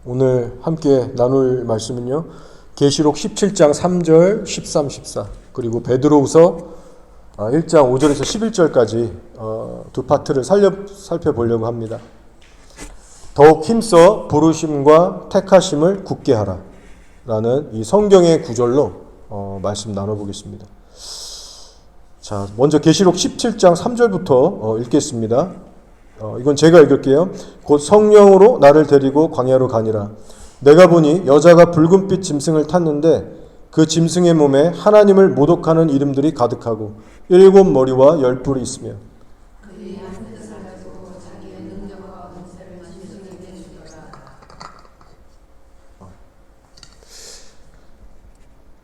오늘 함께 나눌 말씀은요, 계시록 17장 3절, 13, 14 그리고 베드로후서 1장 5절에서 11절까지 두 파트를 살펴보려고 합니다. 더욱 힘써 부르심과 택하심을 굳게 하라 라는 이 성경의 구절로 말씀 나눠보겠습니다. 자, 먼저 계시록 17장 3절부터 읽겠습니다. 이건 제가 읽을게요. 곧 성령으로 나를 데리고 광야로 가니라. 내가 보니 여자가 붉은빛 짐승을 탔는데 그 짐승의 몸에 하나님을 모독하는 이름들이 가득하고 7 머리와 10 뿔이 있으며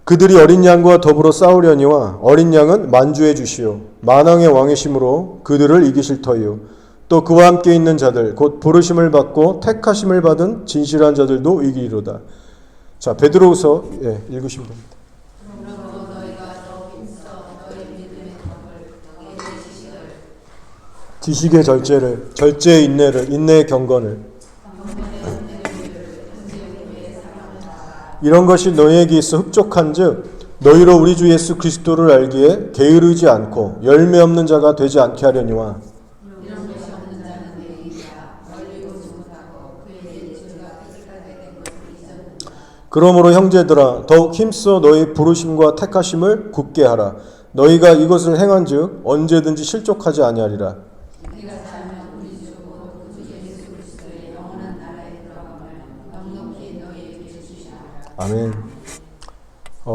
그들이 어린 양과 더불어 싸우려니와 어린 양은 만주의 주시오 만왕의 왕이심으로 그들을 이기실 터이요 또 그와 함께 있는 자들 곧 부르심을 받고 택하심을 받은 진실한 자들도 이기리로다. 자, 베드로후서 읽으시면 됩니다. 지식의 절제를, 절제의 인내를, 인내의 경건을, 이런 것이 너희에게 있어 흡족한즉 너희로 우리 주 예수 그리스도를 알기에 게으르지 않고 열매 없는 자가 되지 않게 하려니와 그러므로 형제들아 더욱 힘써 너희 부르심과 택하심을 굳게 하라. 너희가 이것을 행한즉 언제든지 실족하지 아니하리라. 아멘.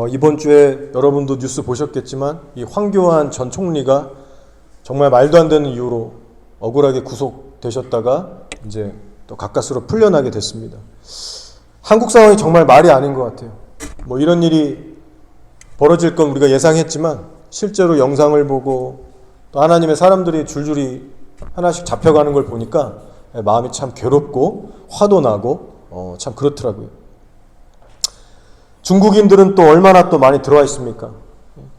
이번 주에 여러분도 뉴스 보셨겠지만 이 황교안 전 총리가 정말 말도 안 되는 이유로 억울하게 구속되셨다가 이제 또 가까스로 풀려나게 됐습니다. 한국 상황이 정말 말이 아닌 것 같아요. 뭐 이런 일이 벌어질 건 우리가 예상했지만 실제로 영상을 보고 또 하나님의 사람들이 줄줄이 하나씩 잡혀가는 걸 보니까 마음이 참 괴롭고 화도 나고 참 그렇더라고요. 중국인들은 또 얼마나 또 많이 들어와 있습니까?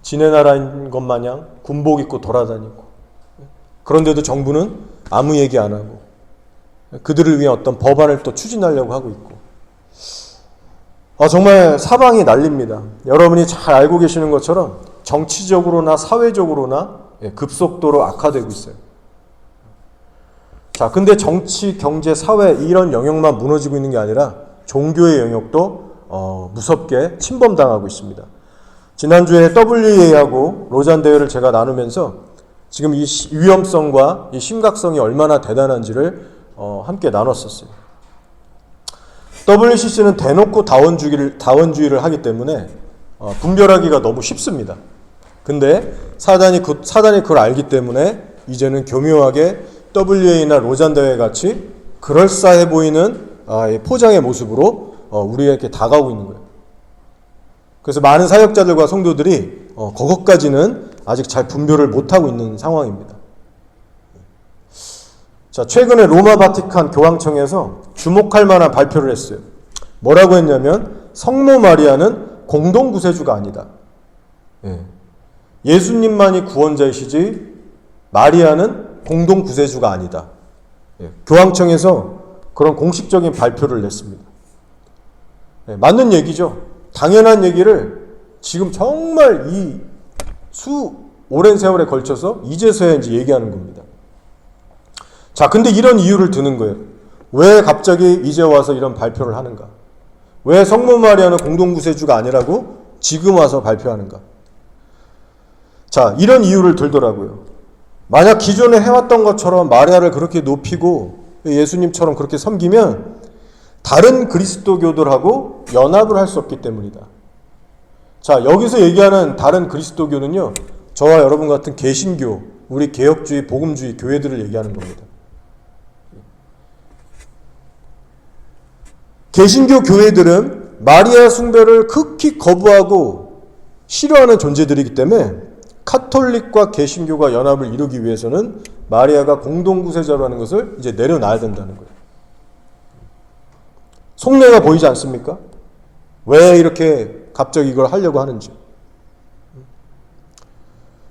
지네 나라인 것 마냥 군복 입고 돌아다니고 그런데도 정부는 아무 얘기 안 하고 그들을 위한 어떤 법안을 또 추진하려고 하고 있고 정말 사방이 난립니다. 여러분이 잘 알고 계시는 것처럼 정치적으로나 사회적으로나 급속도로 악화되고 있어요. 자, 근데 정치, 경제, 사회 이런 영역만 무너지고 있는 게 아니라 종교의 영역도 무섭게 침범당하고 있습니다. 지난주에 WEA하고 로잔 대회를 제가 나누면서 지금 이 위험성과 이 심각성이 얼마나 대단한지를 함께 나눴었어요. WCC는 대놓고 다원주의를 하기 때문에 분별하기가 너무 쉽습니다. 근데 사단이 그걸 알기 때문에 이제는 교묘하게 WA나 로잔 대회 같이 그럴싸해 보이는 포장의 모습으로 우리에게 다가오고 있는 거예요. 그래서 많은 사역자들과 성도들이 그것까지는 아직 잘 분별을 못하고 있는 상황입니다. 자, 최근에 로마 바티칸 교황청에서 주목할 만한 발표를 했어요. 뭐라고 했냐면 성모 마리아는 공동구세주가 아니다. 예수님만이 구원자이시지 마리아는 공동구세주가 아니다. 교황청에서 그런 공식적인 발표를 냈습니다. 맞는 얘기죠. 당연한 얘기를 지금 정말 이 오랜 세월에 걸쳐서 이제서야 이제 얘기하는 겁니다. 자, 근데 이런 이유를 드는 거예요. 왜 갑자기 이제 와서 이런 발표를 하는가? 왜 성모 마리아는 공동구세주가 아니라고 지금 와서 발표하는가? 자, 이런 이유를 들더라고요. 만약 기존에 해왔던 것처럼 마리아를 그렇게 높이고 예수님처럼 그렇게 섬기면 다른 그리스도교들하고 연합을 할 수 없기 때문이다. 자, 여기서 얘기하는 다른 그리스도교는요, 저와 여러분 같은 개신교, 우리 개혁주의, 복음주의 교회들을 얘기하는 겁니다. 개신교 교회들은 마리아 숭배를 극히 거부하고 싫어하는 존재들이기 때문에 카톨릭과 개신교가 연합을 이루기 위해서는 마리아가 공동구세자라는 것을 이제 내려놔야 된다는 거예요. 속내가 보이지 않습니까? 왜 이렇게 갑자기 이걸 하려고 하는지.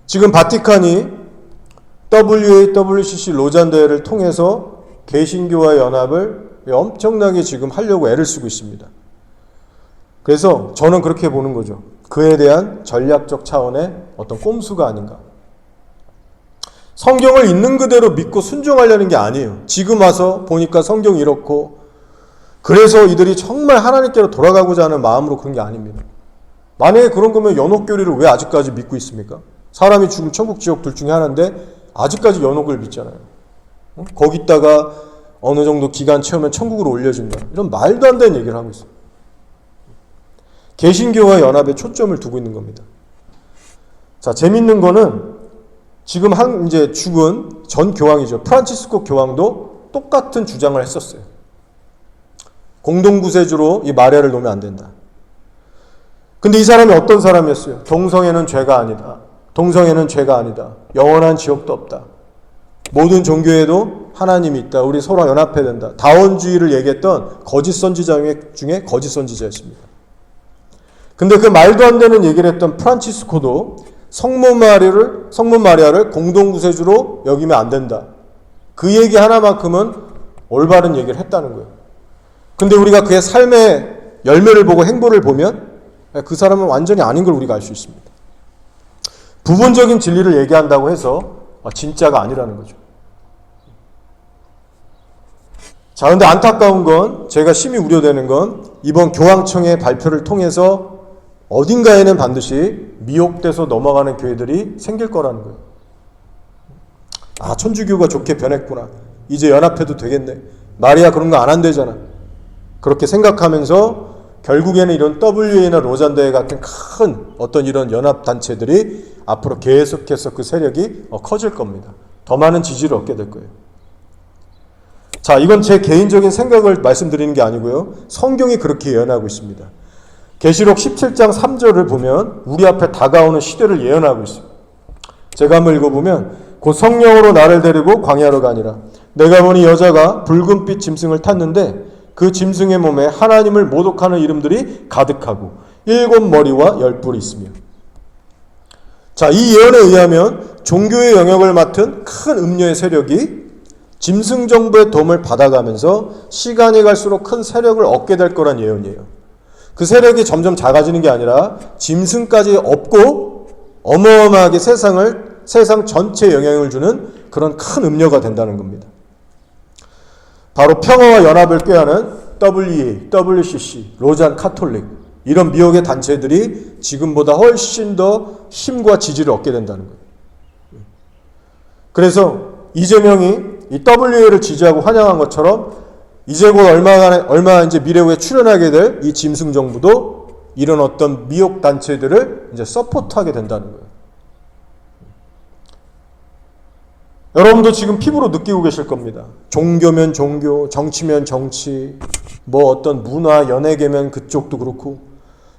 지금 바티칸이 WAWCC 로잔 대회를 통해서 개신교와 연합을 엄청나게 지금 하려고 애를 쓰고 있습니다. 그래서 저는 그렇게 보는 거죠. 그에 대한 전략적 차원의 어떤 꼼수가 아닌가. 성경을 있는 그대로 믿고 순종하려는 게 아니에요. 지금 와서 보니까 성경이 이렇고 그래서 이들이 정말 하나님께로 돌아가고자 하는 마음으로 그런 게 아닙니다. 만약에 그런 거면 연옥교리를 왜 아직까지 믿고 있습니까? 사람이 죽으면 천국 지옥 둘 중에 하나인데 아직까지 연옥을 믿잖아요. 거기다가 어느 정도 기간 채우면 천국으로 올려준다. 이런 말도 안 되는 얘기를 하고 있어요. 개신교와 연합에 초점을 두고 있는 겁니다. 자, 재밌는 거는 지금 이제 죽은 전 교황이죠. 프란치스코 교황도 똑같은 주장을 했었어요. 공동구세주로 이 마리아를 놓으면 안 된다. 근데 이 사람이 어떤 사람이었어요? 동성애는 죄가 아니다. 동성애는 죄가 아니다. 영원한 지옥도 없다. 모든 종교에도 하나님이 있다. 우리 서로 연합해야 된다. 다원주의를 얘기했던 거짓 선지자 중에 거짓 선지자였습니다. 근데 그 말도 안 되는 얘기를 했던 프란치스코도 성모 마리아를 공동구세주로 여기면 안 된다. 그 얘기 하나만큼은 올바른 얘기를 했다는 거예요. 근데 우리가 그의 삶의 열매를 보고 행보를 보면 그 사람은 완전히 아닌 걸 우리가 알 수 있습니다. 부분적인 진리를 얘기한다고 해서 진짜가 아니라는 거죠. 자, 근데 안타까운 건, 제가 심히 우려되는 건 이번 교황청의 발표를 통해서 어딘가에는 반드시 미혹돼서 넘어가는 교회들이 생길 거라는 거예요. 아, 천주교가 좋게 변했구나. 이제 연합해도 되겠네. 마리아 그런 거 안 한대잖아. 그렇게 생각하면서 결국에는 이런 WA나 로잔대회 같은 큰 어떤 이런 연합단체들이 앞으로 계속해서 그 세력이 커질 겁니다. 더 많은 지지를 얻게 될 거예요. 자, 이건 제 개인적인 생각을 말씀드리는 게 아니고요. 성경이 그렇게 예언하고 있습니다. 계시록 17장 3절을 보면 우리 앞에 다가오는 시대를 예언하고 있어요. 제가 한번 읽어보면 곧 성령으로 나를 데리고 광야로 가니라. 내가 보니 여자가 붉은빛 짐승을 탔는데 그 짐승의 몸에 하나님을 모독하는 이름들이 가득하고 7머리와 10뿔이 있으며. 자, 이 예언에 의하면 종교의 영역을 맡은 큰 음녀의 세력이 짐승 정부의 도움을 받아가면서 시간이 갈수록 큰 세력을 얻게 될 거란 예언이에요. 그 세력이 점점 작아지는 게 아니라 짐승까지 업고 어마어마하게 세상 전체에 영향을 주는 그런 큰 음녀가 된다는 겁니다. 바로 평화와 연합을 꾀하는 WA, WCC, 로잔 카톨릭 이런 미혹의 단체들이 지금보다 훨씬 더 힘과 지지를 얻게 된다는 거예요. 그래서 이재명이 이 WA를 지지하고 환영한 것처럼 이제 곧 얼마 이제 미래 후에 출현하게 될 이 짐승 정부도 이런 어떤 미혹 단체들을 이제 서포트하게 된다는 거예요. 여러분도 지금 피부로 느끼고 계실 겁니다. 종교면 종교, 정치면 정치, 뭐 어떤 문화, 연예계면 그쪽도 그렇고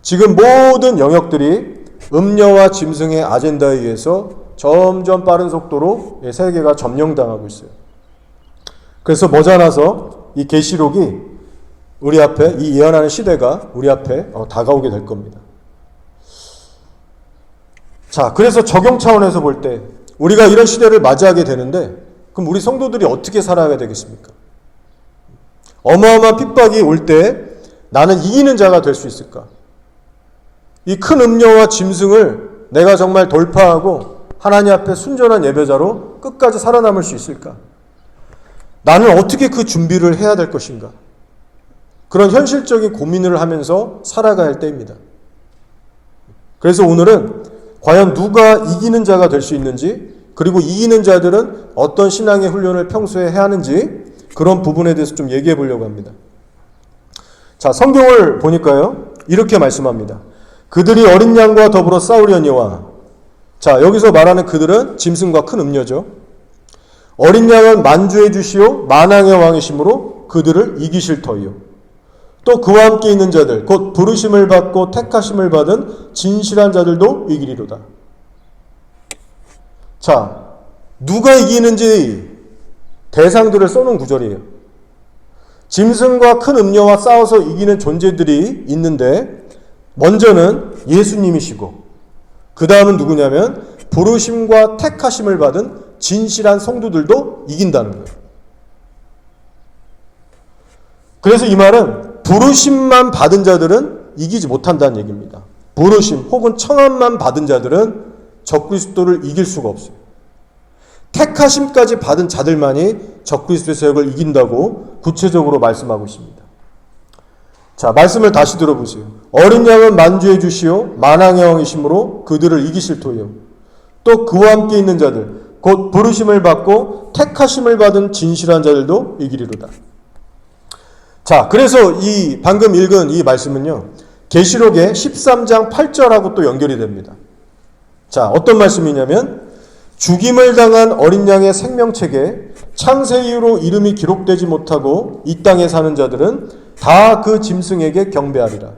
지금 모든 영역들이 음녀와 짐승의 아젠다에 의해서 점점 빠른 속도로 세계가 점령당하고 있어요. 그래서 머지않아서 이 계시록이 우리 앞에 이 예언하는 시대가 우리 앞에 다가오게 될 겁니다. 자, 그래서 적용 차원에서 볼 때 우리가 이런 시대를 맞이하게 되는데 그럼 우리 성도들이 어떻게 살아야 되겠습니까? 어마어마한 핍박이 올 때 나는 이기는 자가 될 수 있을까? 이 큰 음녀와 짐승을 내가 정말 돌파하고 하나님 앞에 순전한 예배자로 끝까지 살아남을 수 있을까? 나는 어떻게 그 준비를 해야 될 것인가? 그런 현실적인 고민을 하면서 살아가야 할 때입니다. 그래서 오늘은 과연 누가 이기는 자가 될 수 있는지, 그리고 이기는 자들은 어떤 신앙의 훈련을 평소에 해야 하는지 그런 부분에 대해서 좀 얘기해 보려고 합니다. 자, 성경을 보니까요 이렇게 말씀합니다. 그들이 어린 양과 더불어 싸우려니와. 자, 여기서 말하는 그들은 짐승과 큰 음녀죠. 어린 양은 만주의 주시오 만왕의 왕이심으로 그들을 이기실 터이요. 또 그와 함께 있는 자들 곧 부르심을 받고 택하심을 받은 진실한 자들도 이기리로다. 자, 누가 이기는지 대상들을 써놓은 구절이에요. 짐승과 큰 음녀와 싸워서 이기는 존재들이 있는데 먼저는 예수님이시고 그 다음은 누구냐면 부르심과 택하심을 받은 진실한 성도들도 이긴다는 거예요. 그래서 이 말은 부르심만 받은 자들은 이기지 못한다는 얘기입니다. 부르심 혹은 청함만 받은 자들은 적그리스도를 이길 수가 없어요. 택하심까지 받은 자들만이 적그리스도의 세력을 이긴다고 구체적으로 말씀하고 있습니다. 자, 말씀을 다시 들어보세요. 어린 양은 만주의 주시오 만왕의 왕이심으로 그들을 이기실 터이요. 또 그와 함께 있는 자들 곧 부르심을 받고 택하심을 받은 진실한 자들도 이기리로다. 자, 그래서 이 방금 읽은 이 말씀은요, 계시록의 13장 8절하고 또 연결이 됩니다. 자, 어떤 말씀이냐면 죽임을 당한 어린 양의 생명책에 창세 이후로 이름이 기록되지 못하고 이 땅에 사는 자들은 다 그 짐승에게 경배하리라.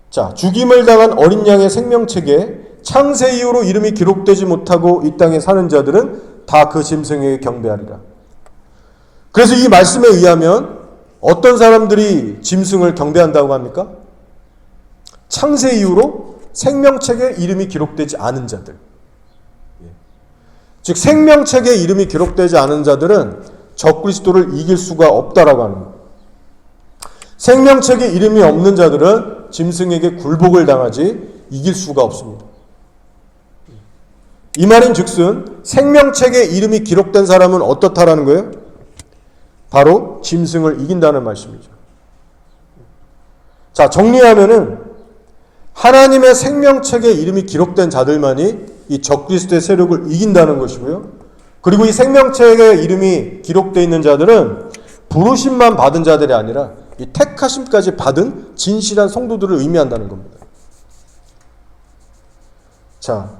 자, 죽임을 당한 어린 양의 생명책에 창세 이후로 이름이 기록되지 못하고 이 땅에 사는 자들은 다 그 짐승에게 경배하리라. 그래서 이 말씀에 의하면 어떤 사람들이 짐승을 경배한다고 합니까? 창세 이후로 생명책에 이름이 기록되지 않은 자들. 즉 생명책에 이름이 기록되지 않은 자들은 적그리스도를 이길 수가 없다라고 하는 거예요. 생명책에 이름이 없는 자들은 짐승에게 굴복을 당하지 이길 수가 없습니다. 이 말인 즉슨 생명책에 이름이 기록된 사람은 어떻다라는 거예요? 바로 짐승을 이긴다는 말씀이죠. 자, 정리하면은 하나님의 생명책에 이름이 기록된 자들만이 이 적그리스도의 세력을 이긴다는 것이고요. 그리고 이 생명책에 이름이 기록되어 있는 자들은 부르심만 받은 자들이 아니라 이 택하심까지 받은 진실한 성도들을 의미한다는 겁니다. 자,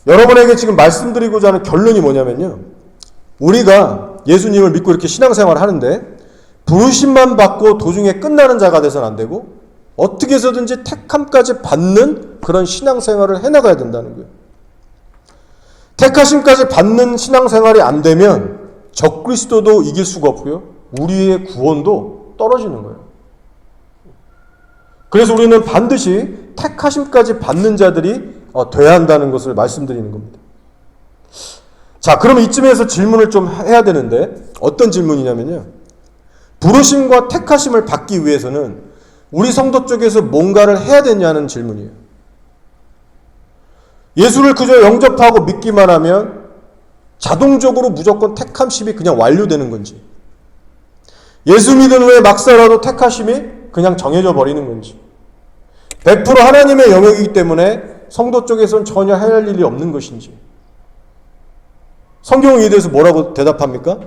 여러분에게 지금 말씀드리고자 하는 결론이 뭐냐면요, 우리가 예수님을 믿고 이렇게 신앙생활을 하는데 부르심만 받고 도중에 끝나는 자가 돼서는 안 되고 어떻게 해서든지 택함까지 받는 그런 신앙생활을 해나가야 된다는 거예요. 택하심까지 받는 신앙생활이 안 되면 적그리스도도 이길 수가 없고요, 우리의 구원도 떨어지는 거예요. 그래서 우리는 반드시 택하심까지 받는 자들이 돼야 한다는 것을 말씀드리는 겁니다. 자, 그럼 이쯤에서 질문을 좀 해야 되는데 어떤 질문이냐면요, 부르심과 택하심을 받기 위해서는 우리 성도 쪽에서 뭔가를 해야 되냐는 질문이에요. 예수를 그저 영접하고 믿기만 하면 자동적으로 무조건 택하심이 그냥 완료되는 건지, 예수 믿은 후에 막 살아도 택하심이 그냥 정해져 버리는 건지, 100% 하나님의 영역이기 때문에 성도 쪽에서는 전혀 해야 할 일이 없는 것인지, 성경은 이에 대해서 뭐라고 대답합니까?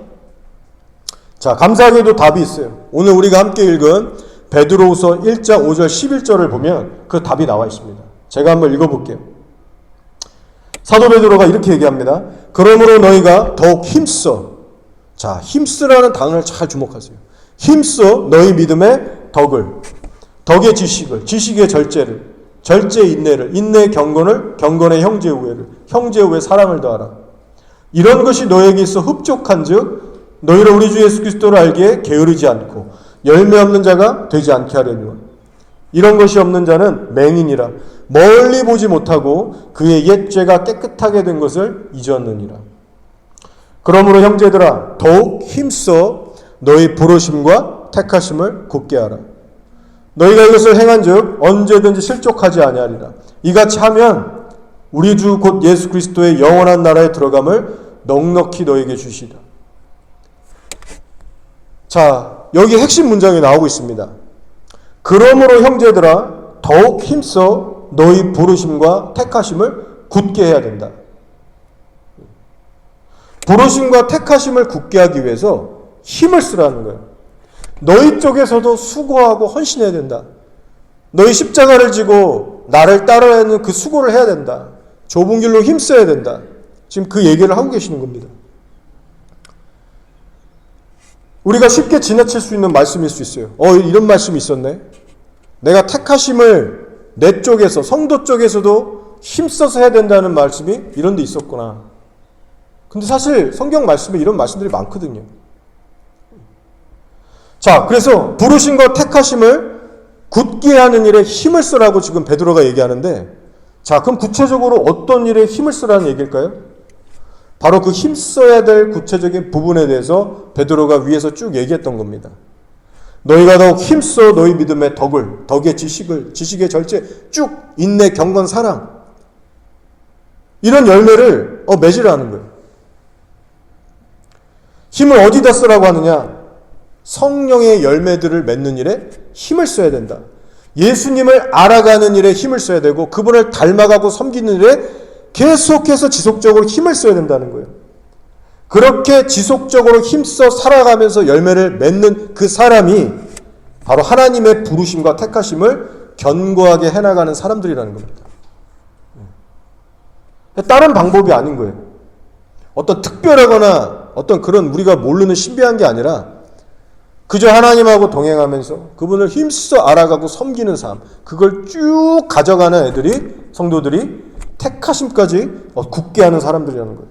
자, 감사하게도 답이 있어요. 오늘 우리가 함께 읽은 베드로후서 1장 5절 11절을 보면 그 답이 나와 있습니다. 제가 한번 읽어볼게요. 사도 베드로가 이렇게 얘기합니다. 그러므로 너희가 더욱 힘써, 자, 힘쓰라는 단어를 잘 주목하세요. 힘써 너희 믿음의 덕을, 덕의 지식을, 지식의 절제를, 절제의 인내를, 인내의 경건을, 경건의 형제의 우애를, 형제의 우애에 사랑을 더하라. 이런 것이 너에게 있어 흡족한즉 너희를 우리 주 예수 그리스도를 알기에 게으르지 않고 열매 없는 자가 되지 않게 하려니와. 이런 것이 없는 자는 맹인이라 멀리 보지 못하고 그의 옛 죄가 깨끗하게 된 것을 잊었느니라. 그러므로 형제들아 더욱 힘써 너희 부르심과 택하심을 굳게 하라. 너희가 이것을 행한즉 언제든지 실족하지 아니하리라. 이같이 하면 우리 주 곧 예수 그리스도의 영원한 나라에 들어감을 넉넉히 너에게 주시리라. 자, 여기 핵심 문장이 나오고 있습니다. 그러므로 형제들아 더욱 힘써 너희 부르심과 택하심을 굳게 해야 된다. 부르심과 택하심을 굳게 하기 위해서 힘을 쓰라는 거예요. 너희 쪽에서도 수고하고 헌신해야 된다. 너희 십자가를 지고 나를 따라하는 그 수고를 해야 된다. 좁은 길로 힘써야 된다. 지금 그 얘기를 하고 계시는 겁니다. 우리가 쉽게 지나칠 수 있는 말씀일 수 있어요. 이런 말씀이 있었네. 내가 택하심을 내 쪽에서, 성도 쪽에서도 힘써서 해야 된다는 말씀이 이런 데 있었구나. 근데 사실 성경 말씀에 이런 말씀들이 많거든요. 자, 그래서 부르심과 택하심을 굳게 하는 일에 힘을 쓰라고 지금 베드로가 얘기하는데, 자, 그럼 구체적으로 어떤 일에 힘을 쓰라는 얘기일까요? 바로 그 힘써야 될 구체적인 부분에 대해서 베드로가 위에서 쭉 얘기했던 겁니다. 너희가 더욱 힘써 너희 믿음의 덕의 지식의 절제, 쭉 인내, 경건, 사랑, 이런 열매를 맺으라는 거예요. 힘을 어디다 쓰라고 하느냐? 성령의 열매들을 맺는 일에 힘을 써야 된다. 예수님을 알아가는 일에 힘을 써야 되고, 그분을 닮아가고 섬기는 일에 계속해서 지속적으로 힘을 써야 된다는 거예요. 그렇게 지속적으로 힘써 살아가면서 열매를 맺는 그 사람이 바로 하나님의 부르심과 택하심을 견고하게 해나가는 사람들이라는 겁니다. 다른 방법이 아닌 거예요. 어떤 특별하거나 어떤 그런 우리가 모르는 신비한 게 아니라 그저 하나님하고 동행하면서 그분을 힘써 알아가고 섬기는 삶, 그걸 쭉 가져가는 애들이, 성도들이 택하심까지 굳게 하는 사람들이라는 거예요.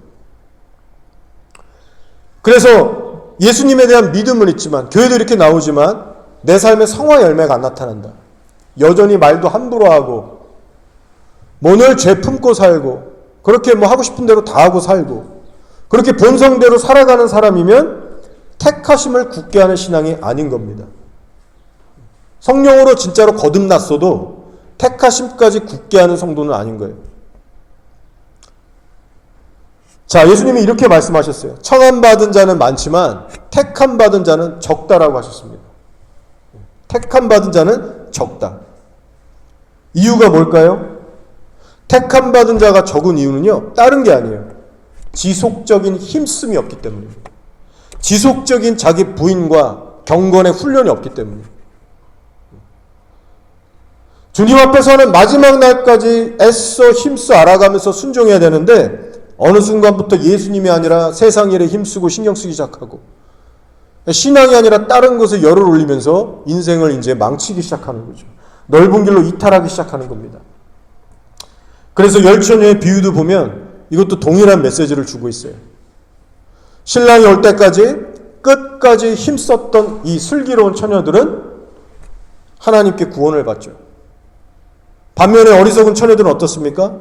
그래서 예수님에 대한 믿음은 있지만, 교회도 이렇게 나오지만 내 삶에 성화 열매가 안 나타난다. 여전히 말도 함부로 하고, 늘 죄 품고 살고, 그렇게 하고 싶은 대로 다 하고 살고, 그렇게 본성대로 살아가는 사람이면 택하심을 굳게 하는 신앙이 아닌 겁니다. 성령으로 진짜로 거듭났어도 택하심까지 굳게 하는 성도는 아닌 거예요. 자, 예수님이 이렇게 말씀하셨어요. 청함받은 자는 많지만 택함받은 자는 적다라고 하셨습니다. 택함받은 자는 적다. 이유가 뭘까요? 택함받은 자가 적은 이유는요, 다른 게 아니에요. 지속적인 힘씀이 없기 때문입니다. 지속적인 자기 부인과 경건의 훈련이 없기 때문입니다. 주님 앞에서는 마지막 날까지 애써 힘써 알아가면서 순종해야 되는데, 어느 순간부터 예수님이 아니라 세상 일에 힘쓰고 신경 쓰기 시작하고, 신앙이 아니라 다른 것에 열을 올리면서 인생을 이제 망치기 시작하는 거죠. 넓은 길로 이탈하기 시작하는 겁니다. 그래서 열처녀의 비유도 보면 이것도 동일한 메시지를 주고 있어요. 신랑이 올 때까지 끝까지 힘썼던 이 슬기로운 처녀들은 하나님께 구원을 받죠. 반면에 어리석은 처녀들은 어떻습니까?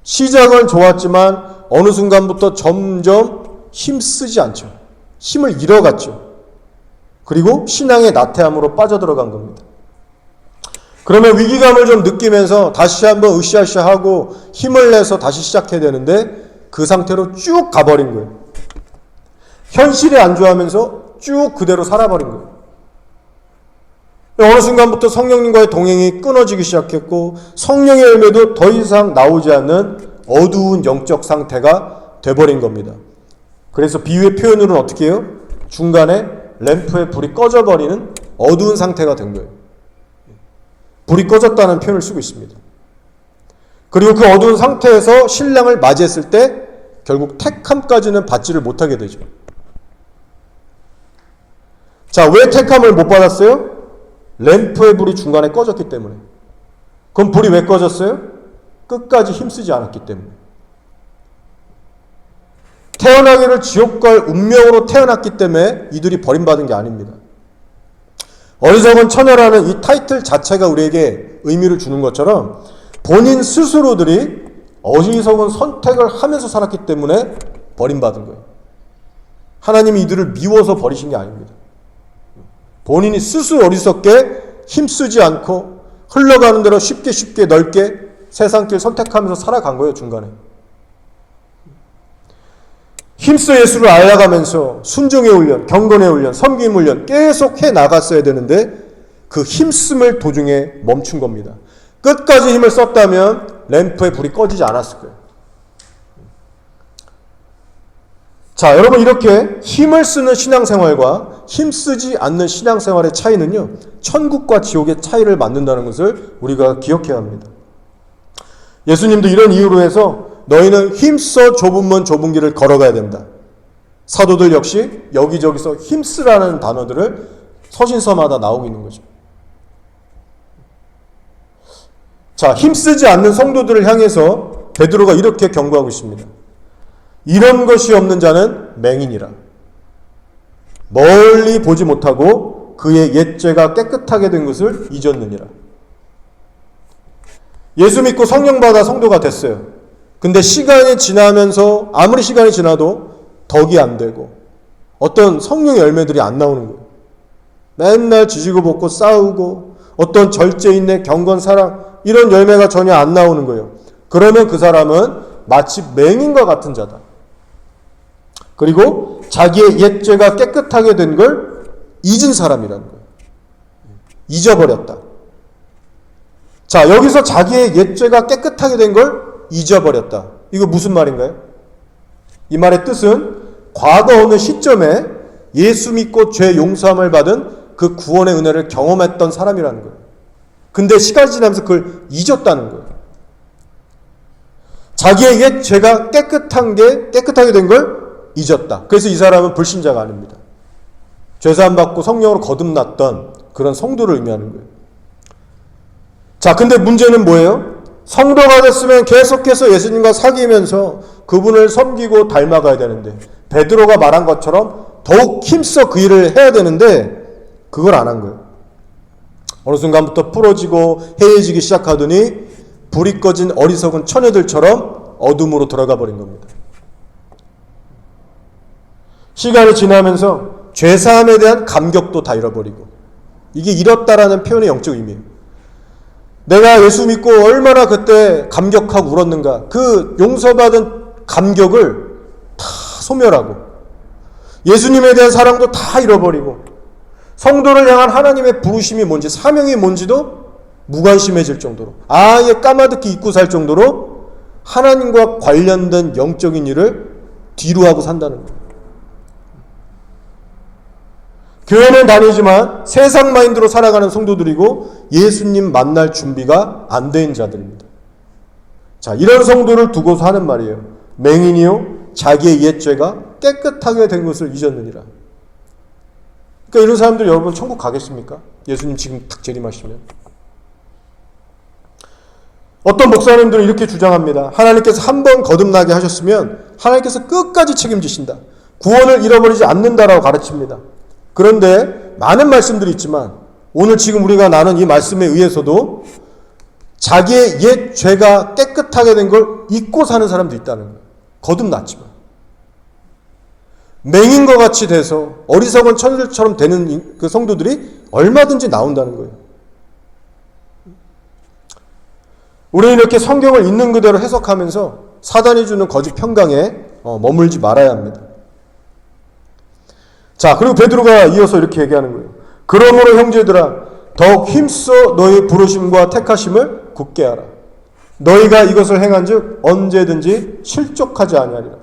시작은 좋았지만 어느 순간부터 점점 힘쓰지 않죠. 힘을 잃어갔죠. 그리고 신앙의 나태함으로 빠져들어간 겁니다. 그러면 위기감을 좀 느끼면서 다시 한번 으쌰으쌰하고 힘을 내서 다시 시작해야 되는데 그 상태로 쭉 가버린 거예요. 현실에 안주하면서 쭉 그대로 살아버린 거예요. 어느 순간부터 성령님과의 동행이 끊어지기 시작했고, 성령의 열매도 더 이상 나오지 않는 어두운 영적 상태가 돼버린 겁니다. 그래서 비유의 표현으로는 어떻게 해요? 중간에 램프의 불이 꺼져버리는 어두운 상태가 된 거예요. 불이 꺼졌다는 표현을 쓰고 있습니다. 그리고 그 어두운 상태에서 신랑을 맞이했을 때 결국 택함까지는 받지를 못하게 되죠. 자, 왜 택함을 못 받았어요? 램프의 불이 중간에 꺼졌기 때문에. 그럼 불이 왜 꺼졌어요? 끝까지 힘쓰지 않았기 때문에. 태어나기를 지옥 갈 운명으로 태어났기 때문에 이들이 버림받은 게 아닙니다. 어리석은 처녀라는 이 타이틀 자체가 우리에게 의미를 주는 것처럼 본인 스스로들이 어리석은 선택을 하면서 살았기 때문에 버림받은 거예요. 하나님이 이들을 미워서 버리신 게 아닙니다. 본인이 스스로 어리석게 힘쓰지 않고 흘러가는 대로 쉽게 넓게 세상길 선택하면서 살아간 거예요, 중간에. 힘써 예수를 알아가면서 순종의 훈련, 경건의 훈련, 섬김 훈련 계속 해나갔어야 되는데 그 힘씀을 도중에 멈춘 겁니다. 끝까지 힘을 썼다면 램프의 불이 꺼지지 않았을 거예요. 자, 여러분, 이렇게 힘을 쓰는 신앙생활과 힘쓰지 않는 신앙생활의 차이는요, 천국과 지옥의 차이를 만든다는 것을 우리가 기억해야 합니다. 예수님도 이런 이유로 해서 너희는 힘써 좁은 길을 걸어가야 된다. 사도들 역시 여기저기서 힘쓰라는 단어들을 서신서마다 나오고 있는 거죠. 자, 힘쓰지 않는 성도들을 향해서 베드로가 이렇게 경고하고 있습니다. 이런 것이 없는 자는 맹인이라. 멀리 보지 못하고 그의 옛죄가 깨끗하게 된 것을 잊었느니라. 예수 믿고 성령 받아 성도가 됐어요. 근데 시간이 지나면서 아무리 시간이 지나도 덕이 안 되고 어떤 성령의 열매들이 안 나오는 거예요. 맨날 지지고 볶고 싸우고 어떤 절제, 인내, 경건, 사랑 이런 열매가 전혀 안 나오는 거예요. 그러면 그 사람은 마치 맹인과 같은 자다. 그리고 자기의 옛 죄가 깨끗하게 된 걸 잊은 사람이라는 거예요. 잊어버렸다. 자, 여기서 자기의 옛 죄가 깨끗하게 된 걸 잊어버렸다. 이거 무슨 말인가요? 이 말의 뜻은 과거 어느 시점에 예수 믿고 죄 용서함을 받은 그 구원의 은혜를 경험했던 사람이라는 거예요. 근데 시간이 지나면서 그걸 잊었다는 거예요. 자기의 옛 죄가 깨끗하게 된 걸 잊었다. 그래서 이 사람은 불신자가 아닙니다. 죄사함 받고 성령으로 거듭났던 그런 성도를 의미하는 거예요. 자, 근데 문제는 뭐예요? 성도가 됐으면 계속해서 예수님과 사귀면서 그분을 섬기고 닮아가야 되는데, 베드로가 말한 것처럼 더욱 힘써 그 일을 해야 되는데 그걸 안 한 거예요. 어느 순간부터 부러지고 해해지기 시작하더니 불이 꺼진 어리석은 처녀들처럼 어둠으로 들어가 버린 겁니다. 시간이 지나면서 죄사함에 대한 감격도 다 잃어버리고, 이게 잃었다라는 표현의 영적 의미예요. 내가 예수 믿고 얼마나 그때 감격하고 울었는가, 그 용서받은 감격을 다 소멸하고 예수님에 대한 사랑도 다 잃어버리고 성도를 향한 하나님의 부르심이 뭔지, 사명이 뭔지도 무관심해질 정도로, 아예 까마득히 잊고 살 정도로 하나님과 관련된 영적인 일을 뒤로하고 산다는 거예요. 교회는 다니지만 세상 마인드로 살아가는 성도들이고 예수님 만날 준비가 안 된 자들입니다. 자, 이런 성도를 두고서 하는 말이에요. 맹인이요 자기의 옛 죄가 깨끗하게 된 것을 잊었느니라. 그러니까 이런 사람들 여러분 천국 가겠습니까? 예수님 지금 탁 재림하시면. 어떤 목사님들은 이렇게 주장합니다. 하나님께서 한 번 거듭나게 하셨으면 하나님께서 끝까지 책임지신다. 구원을 잃어버리지 않는다라고 가르칩니다. 그런데 많은 말씀들이 있지만 오늘 지금 우리가 나눈 이 말씀에 의해서도 자기의 옛 죄가 깨끗하게 된 걸 잊고 사는 사람도 있다는 거예요. 거듭났지만. 맹인과 같이 돼서 어리석은 천들처럼 되는 그 성도들이 얼마든지 나온다는 거예요. 우리는 이렇게 성경을 있는 그대로 해석하면서 사단이 주는 거짓 평강에 머물지 말아야 합니다. 자, 그리고 베드로가 이어서 이렇게 얘기하는 거예요. 그러므로 형제들아 더욱 힘써 너희 부르심과 택하심을 굳게 하라. 너희가 이것을 행한즉 언제든지 실족하지 아니하리라.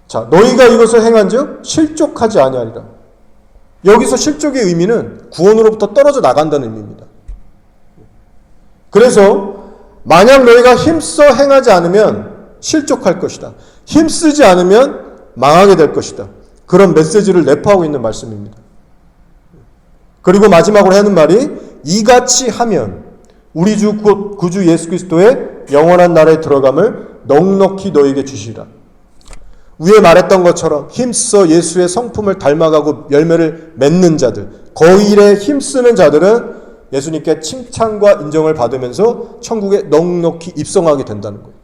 자, 너희가 이것을 행한즉 실족하지 아니하리라. 여기서 실족의 의미는 구원으로부터 떨어져 나간다는 의미입니다. 그래서 만약 너희가 힘써 행하지 않으면 실족할 것이다. 힘쓰지 않으면 망하게 될 것이다. 그런 메시지를 내포하고 있는 말씀입니다. 그리고 마지막으로 하는 말이 이같이 하면 우리 주 구주 예수 그리스도의 영원한 나라에 들어감을 넉넉히 너에게 주시리라. 위에 말했던 것처럼 힘써 예수의 성품을 닮아가고 열매를 맺는 자들, 거일에 힘쓰는 자들은 예수님께 칭찬과 인정을 받으면서 천국에 넉넉히 입성하게 된다는 거예요.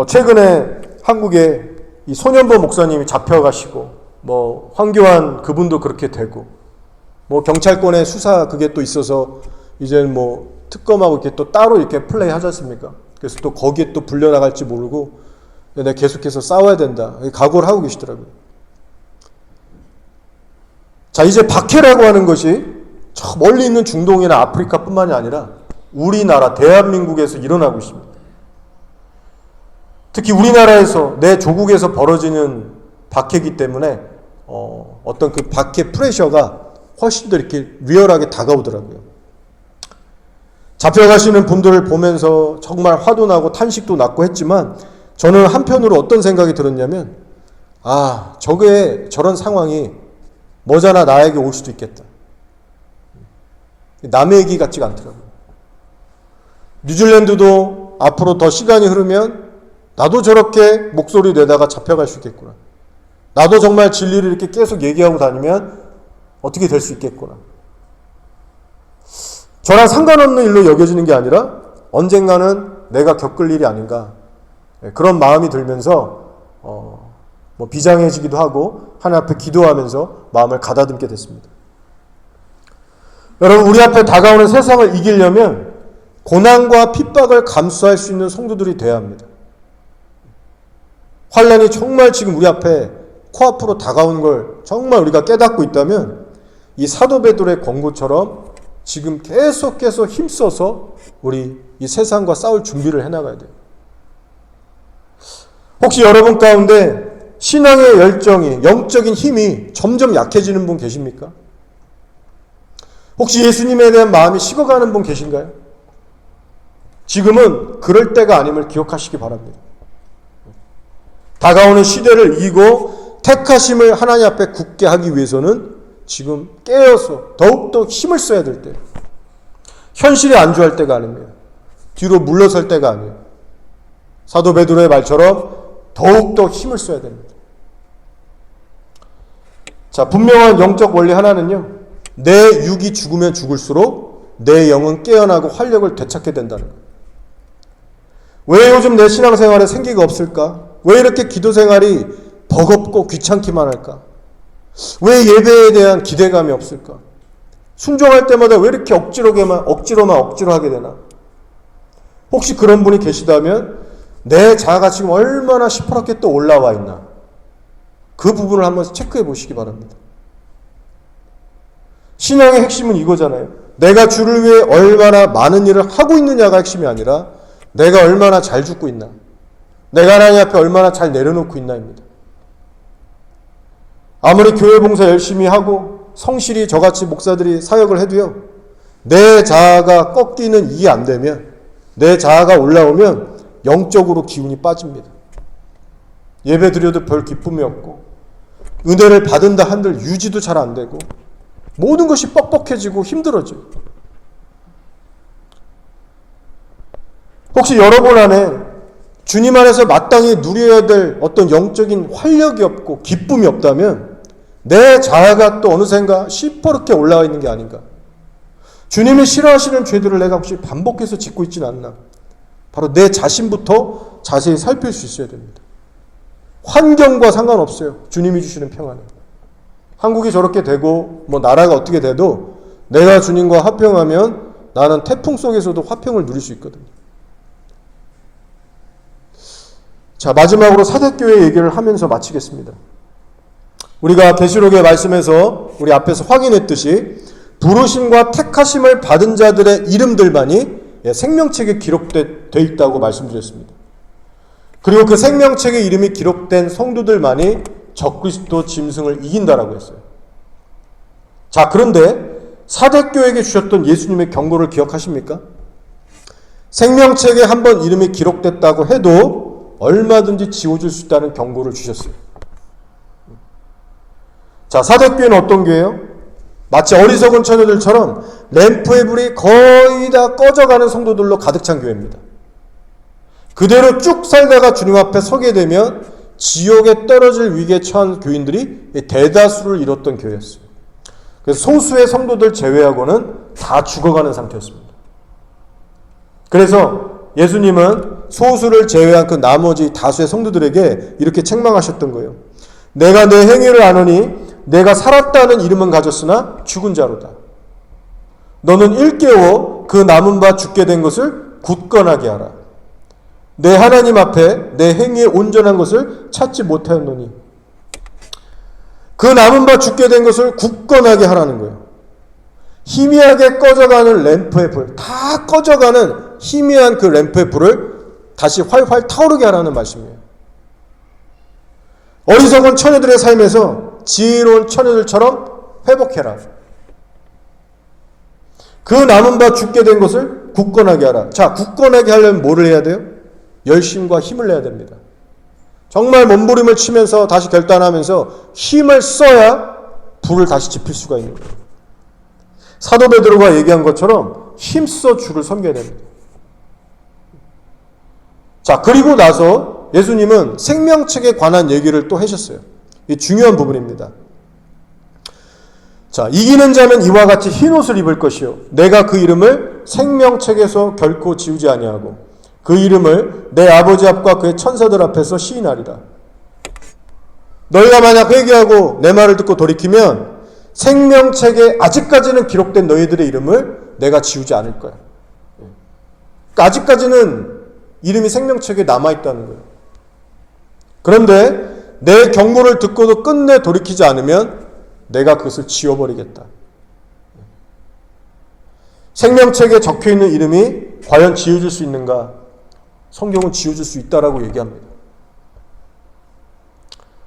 최근에 한국에 이 손현보 목사님이 잡혀가시고, 황교안 그분도 그렇게 되고, 경찰권의 수사 그게 또 있어서 이제는 특검하고 이렇게 또 따로 이렇게 플레이 하지 않습니까? 그래서 또 거기에 또 불려나갈지 모르고, 내가 계속해서 싸워야 된다. 각오를 하고 계시더라고요. 자, 이제 박해라고 하는 것이 저 멀리 있는 중동이나 아프리카 뿐만이 아니라 우리나라, 대한민국에서 일어나고 있습니다. 특히 우리나라에서, 내 조국에서 벌어지는 박해이기 때문에 어떤 그 박해 프레셔가 훨씬 더 이렇게 리얼하게 다가오더라고요. 잡혀가시는 분들을 보면서 정말 화도 나고 탄식도 났고 했지만 저는 한편으로 어떤 생각이 들었냐면, 저런 상황이 머지않아 나에게 올 수도 있겠다. 남의 얘기 같지가 않더라고요. 뉴질랜드도 앞으로 더 시간이 흐르면 나도 저렇게 목소리 내다가 잡혀갈 수 있겠구나. 나도 정말 진리를 이렇게 계속 얘기하고 다니면 어떻게 될 수 있겠구나. 저랑 상관없는 일로 여겨지는 게 아니라 언젠가는 내가 겪을 일이 아닌가, 그런 마음이 들면서 비장해지기도 하고 하나님 앞에 기도하면서 마음을 가다듬게 됐습니다. 여러분, 우리 앞에 다가오는 세상을 이기려면 고난과 핍박을 감수할 수 있는 성도들이 되어야 합니다. 환난이 정말 지금 우리 앞에 코앞으로 다가오는 걸 정말 우리가 깨닫고 있다면 이 사도 베드로의 권고처럼 지금 계속해서 힘써서 우리 이 세상과 싸울 준비를 해나가야 돼요. 혹시 여러분 가운데 신앙의 열정이, 영적인 힘이 점점 약해지는 분 계십니까? 혹시 예수님에 대한 마음이 식어가는 분 계신가요? 지금은 그럴 때가 아님을 기억하시기 바랍니다. 다가오는 시대를 이기고 택하심을 하나님 앞에 굳게 하기 위해서는 지금 깨어서 더욱더 힘을 써야 될 때, 현실에 안주할 때가 아닙니다. 뒤로 물러설 때가 아니에요. 사도 베드로의 말처럼 더욱더 힘을 써야 됩니다. 자, 분명한 영적 원리 하나는요, 내 육이 죽으면 죽을수록 내 영은 깨어나고 활력을 되찾게 된다는 거예요. 왜 요즘 내 신앙생활에 생기가 없을까? 왜 이렇게 기도 생활이 버겁고 귀찮기만 할까? 왜 예배에 대한 기대감이 없을까? 순종할 때마다 왜 이렇게 억지로만 하게 되나? 혹시 그런 분이 계시다면 내 자아가 지금 얼마나 시퍼렇게 또 올라와 있나? 그 부분을 한번 체크해 보시기 바랍니다. 신앙의 핵심은 이거잖아요. 내가 주를 위해 얼마나 많은 일을 하고 있느냐가 핵심이 아니라 내가 얼마나 잘 죽고 있나, 내가 하나님 앞에 얼마나 잘 내려놓고 있나입니다. 아무리 교회 봉사 열심히 하고 성실히 저같이 목사들이 사역을 해도요, 내 자아가 꺾이는 이게 안 되면, 내 자아가 올라오면 영적으로 기운이 빠집니다. 예배 드려도 별 기쁨이 없고, 은혜를 받은다 한들 유지도 잘 안 되고, 모든 것이 뻑뻑해지고 힘들어져요. 혹시 여러분 안에 주님 안에서 마땅히 누려야 될 어떤 영적인 활력이 없고 기쁨이 없다면 내 자아가 또 어느샌가 시퍼렇게 올라와 있는 게 아닌가. 주님이 싫어하시는 죄들을 내가 혹시 반복해서 짓고 있지는 않나. 바로 내 자신부터 자세히 살필 수 있어야 됩니다. 환경과 상관없어요. 주님이 주시는 평안은. 한국이 저렇게 되고 나라가 어떻게 돼도 내가 주님과 화평하면 나는 태풍 속에서도 화평을 누릴 수 있거든요. 자, 마지막으로 사대교회 얘기를 하면서 마치겠습니다. 우리가 계시록의 말씀에서 우리 앞에서 확인했듯이 부르심과 택하심을 받은 자들의 이름들만이 생명책에 기록되어 있다고 말씀드렸습니다. 그리고 그 생명책의 이름이 기록된 성도들만이 적그리스도 짐승을 이긴다라고 했어요. 자, 그런데 사대교회에게 주셨던 예수님의 경고를 기억하십니까? 생명책에 한번 이름이 기록됐다고 해도 얼마든지 지워질 수 있다는 경고를 주셨어요. 자, 사대교회는 어떤 교회예요? 마치 어리석은 처녀들처럼 램프의 불이 거의 다 꺼져가는 성도들로 가득 찬 교회입니다. 그대로 쭉 살다가 주님 앞에 서게 되면 지옥에 떨어질 위기에 처한 교인들이 대다수를 이뤘던 교회였어요. 그래서 소수의 성도들 제외하고는 다 죽어가는 상태였습니다. 그래서 예수님은 소수를 제외한 그 나머지 다수의 성도들에게 이렇게 책망하셨던 거예요. 내가 내 행위를 아노니 내가 살았다는 이름은 가졌으나 죽은 자로다. 너는 일깨워 그 남은 바 죽게 된 것을 굳건하게 하라. 내 하나님 앞에 내 행위에 온전한 것을 찾지 못하였노니 그 남은 바 죽게 된 것을 굳건하게 하라는 거예요. 희미하게 꺼져가는 램프의 불, 다 꺼져가는 희미한 그 램프의 불을 다시 활활 타오르게 하라는 말씀이에요. 어리석은 처녀들의 삶에서 지혜로운 처녀들처럼 회복해라. 그 남은 바 죽게 된 것을 굳건하게 하라. 자, 굳건하게 하려면 뭐를 해야 돼요? 열심과 힘을 내야 됩니다. 정말 몸부림을 치면서 다시 결단하면서 힘을 써야 불을 다시 지필 수가 있는 거예요. 사도 베드로가 얘기한 것처럼 힘써 주를 섬겨야 됩니다. 자, 그리고 나서 예수님은 생명책에 관한 얘기를 또 하셨어요. 이 중요한 부분입니다. 자, 이기는 자는 이와 같이 흰 옷을 입을 것이요 내가 그 이름을 생명책에서 결코 지우지 아니하고 그 이름을 내 아버지 앞과 그의 천사들 앞에서 시인하리라. 너희가 만약 회개하고 내 말을 듣고 돌이키면 생명책에 아직까지는 기록된 너희들의 이름을 내가 지우지 않을 거야. 그러니까 아직까지는 이름이 생명책에 남아있다는 거예요. 그런데 내 경고를 듣고도 끝내 돌이키지 않으면 내가 그것을 지워버리겠다. 생명책에 적혀있는 이름이 과연 지워질 수 있는가? 성경은 지워질 수 있다라고 얘기합니다.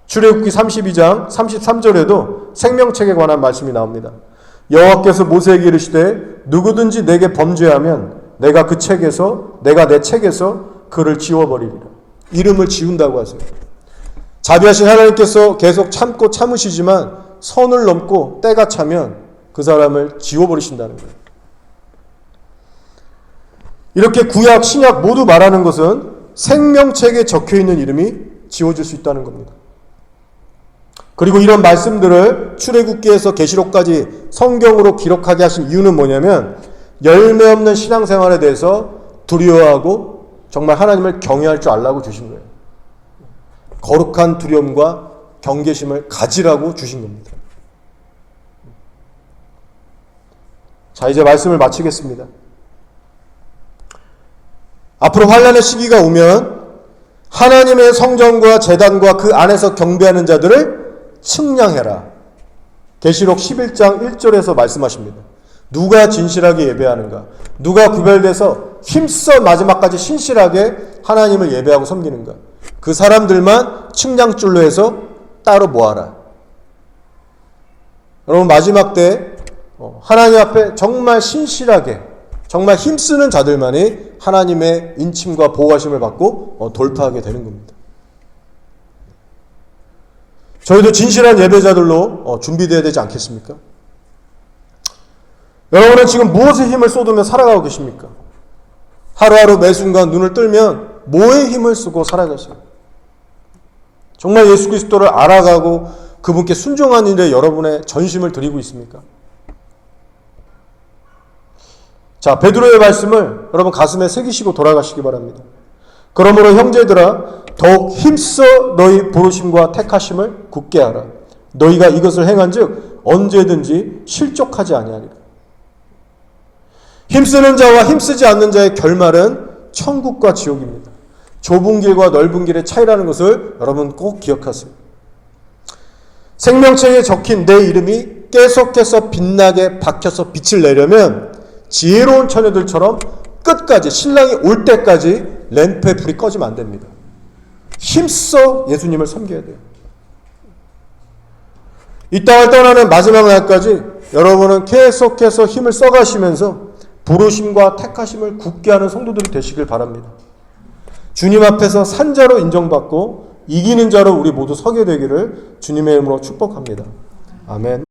출애굽기 32장 33절에도 생명책에 관한 말씀이 나옵니다. 여호와께서 모세에게 이르시되 누구든지 내게 범죄하면 내가 내 책에서 그를 지워버리리라. 이름을 지운다고 하세요. 자비하신 하나님께서 계속 참고 참으시지만 선을 넘고 때가 차면 그 사람을 지워버리신다는 거예요. 이렇게 구약, 신약 모두 말하는 것은 생명책에 적혀있는 이름이 지워질 수 있다는 겁니다. 그리고 이런 말씀들을 출애굽기에서 계시록까지 성경으로 기록하게 하신 이유는 뭐냐면 열매 없는 신앙생활에 대해서 두려워하고 정말 하나님을 경외할 줄 알라고 주신 거예요. 거룩한 두려움과 경계심을 가지라고 주신 겁니다. 자, 이제 말씀을 마치겠습니다. 앞으로 환난의 시기가 오면 하나님의 성전과 제단과 그 안에서 경배하는 자들을 측량해라. 계시록 11장 1절에서 말씀하십니다. 누가 진실하게 예배하는가? 누가 구별돼서 힘써 마지막까지 신실하게 하나님을 예배하고 섬기는가? 그 사람들만 측량줄로 해서 따로 모아라. 여러분, 마지막 때 하나님 앞에 정말 신실하게 정말 힘쓰는 자들만이 하나님의 인침과 보호하심을 받고 돌파하게 되는 겁니다. 저희도 진실한 예배자들로 준비되어야 되지 않겠습니까? 여러분은 지금 무엇에 힘을 쏟으며 살아가고 계십니까? 하루하루 매 순간 눈을 뜨면 뭐에 힘을 쓰고 살아가세요? 정말 예수 그리스도를 알아가고 그분께 순종하는 일에 여러분의 전심을 드리고 있습니까? 자, 베드로의 말씀을 여러분 가슴에 새기시고 돌아가시기 바랍니다. 그러므로 형제들아 더욱 힘써 너희 부르심과 택하심을 굳게 하라. 너희가 이것을 행한즉 언제든지 실족하지 아니하리라. 힘쓰는 자와 힘쓰지 않는 자의 결말은 천국과 지옥입니다. 좁은 길과 넓은 길의 차이라는 것을 여러분 꼭 기억하세요. 생명책에 적힌 내 이름이 계속해서 빛나게 박혀서 빛을 내려면 지혜로운 처녀들처럼 끝까지 신랑이 올 때까지 램프의 불이 꺼지면 안 됩니다. 힘써 예수님을 섬겨야 돼요. 이 땅을 떠나는 마지막 날까지 여러분은 계속해서 힘을 써가시면서 부르심과 택하심을 굳게 하는 성도들이 되시길 바랍니다. 주님 앞에서 산자로 인정받고 이기는 자로 우리 모두 서게 되기를 주님의 이름으로 축복합니다. 아멘.